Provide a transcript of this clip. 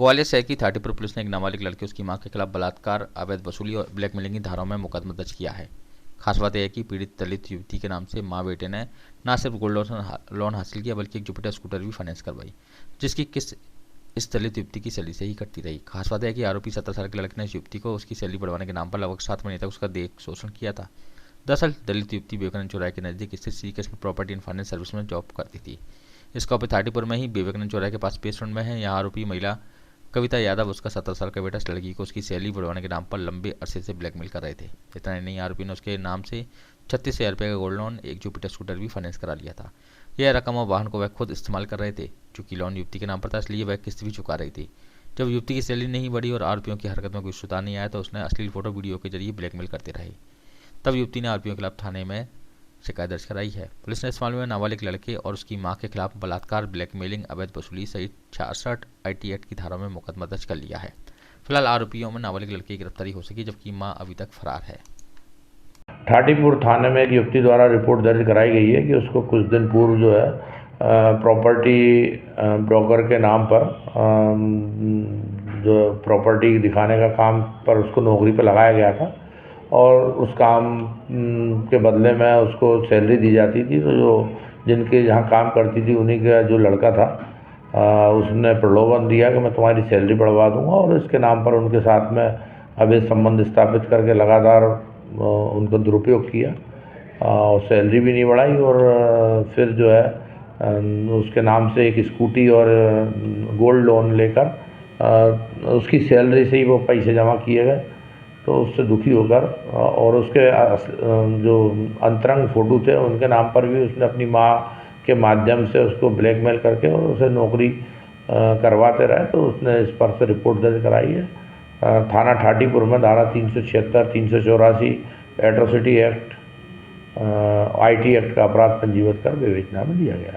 ग्वालियर शहर की 30 पुलिस ने एक नाबालिग लड़की उसकी मां के खिलाफ बलात्कार, अवैध वसूली और ब्लैकमेलिंग की धाराओं में मुकदमा दर्ज किया है। खास बात यह है कि पीड़ित दलित युवती के नाम से मां बेटे ने न सिर्फ गोल्ड लोन हासिल किया बल्कि एक जुपिटर स्कूटर भी फाइनेंस करवाई, जिसकी किस्त इस दलित युवती की सैलरी से ही कटती रही। खास बात है कि आरोपी 17 साल के लड़के ने इस युवती को उसकी सैलरी बढ़वाने के नाम पर लगभग 7 महीने तक उसका देख शोषण किया था। दरअसल दलित युवती विवेकानंद चौराहे के नजदीक स्थित Shri Krishna property and finance service में जॉब करती थी। इसका ऑफिस थाटीपुर में ही विवेकानंद चौराहे के पास बेसमेंट में है। यहाँ आरोपी महिला कविता यादव उसका 17 साल का बेटा इस लड़की को उसकी सैलरी बढ़वाने के नाम पर लंबे अरसे से ब्लैकमेल कर रहे थे। इतना ही नहीं, आरोपी ने उसके नाम से 36,000 रुपये का गोल्ड लोन, एक जुपिटर स्कूटर भी फाइनेंस करा लिया था। यह रकम और वाहन को वह खुद इस्तेमाल कर रहे थे। चूंकि लोन युवती के नाम पर था इसलिए वह किस्त भी चुका रही थी। जब युवती की सैलरी नहीं बढ़ी और आरोपियों की हरकत में कोई सुधार नहीं आया तो उसने अश्लील फोटो वीडियो के जरिए ब्लैकमेल करते रहे। तब युवती ने आरोपियों के खिलाफ थाने में शिकायत दर्ज कराई है। पुलिस ने इस मामले में नाबालिग लड़के और उसकी मां के खिलाफ बलात्कार, ब्लैकमेलिंग, अवैध वसूली सहित 66 IT एक्ट की धाराओं में मुकदमा दर्ज कर लिया है। फिलहाल आरोपियों में नाबालिग लड़के की गिरफ्तारी हो सकी जबकि मां अभी तक फरार है। थाटीपुर थाने में एक युवती द्वारा रिपोर्ट दर्ज कराई गई है कि उसको कुछ दिन पूर्व जो है प्रॉपर्टी ब्रोकर के नाम पर जो प्रॉपर्टी दिखाने का काम पर उसको नौकरी पर लगाया गया था और उस काम के बदले में उसको सैलरी दी जाती थी। तो जो जिनके जहाँ काम करती थी उन्हीं का जो लड़का था उसने प्रलोभन दिया कि मैं तुम्हारी सैलरी बढ़वा दूंगा और इसके नाम पर उनके साथ में अवैध संबंध स्थापित करके लगातार उनका दुरुपयोग किया और सैलरी भी नहीं बढ़ाई और फिर जो है उसके नाम से एक स्कूटी और गोल्ड लोन लेकर उसकी सैलरी से ही वो पैसे जमा किए गए। तो उससे दुखी होकर और उसके जो अंतरंग फ़ोटो थे उनके नाम पर भी उसने अपनी माँ के माध्यम से उसको ब्लैकमेल करके और उसे नौकरी करवाते रहे। तो उसने इस पर से रिपोर्ट दर्ज कराई है। थाना थाटीपुर में धारा 376, 384 एट्रोसिटी एक्ट, IT एक्ट का अपराध पंजीबद्ध कर विवेचना में लिया गया है।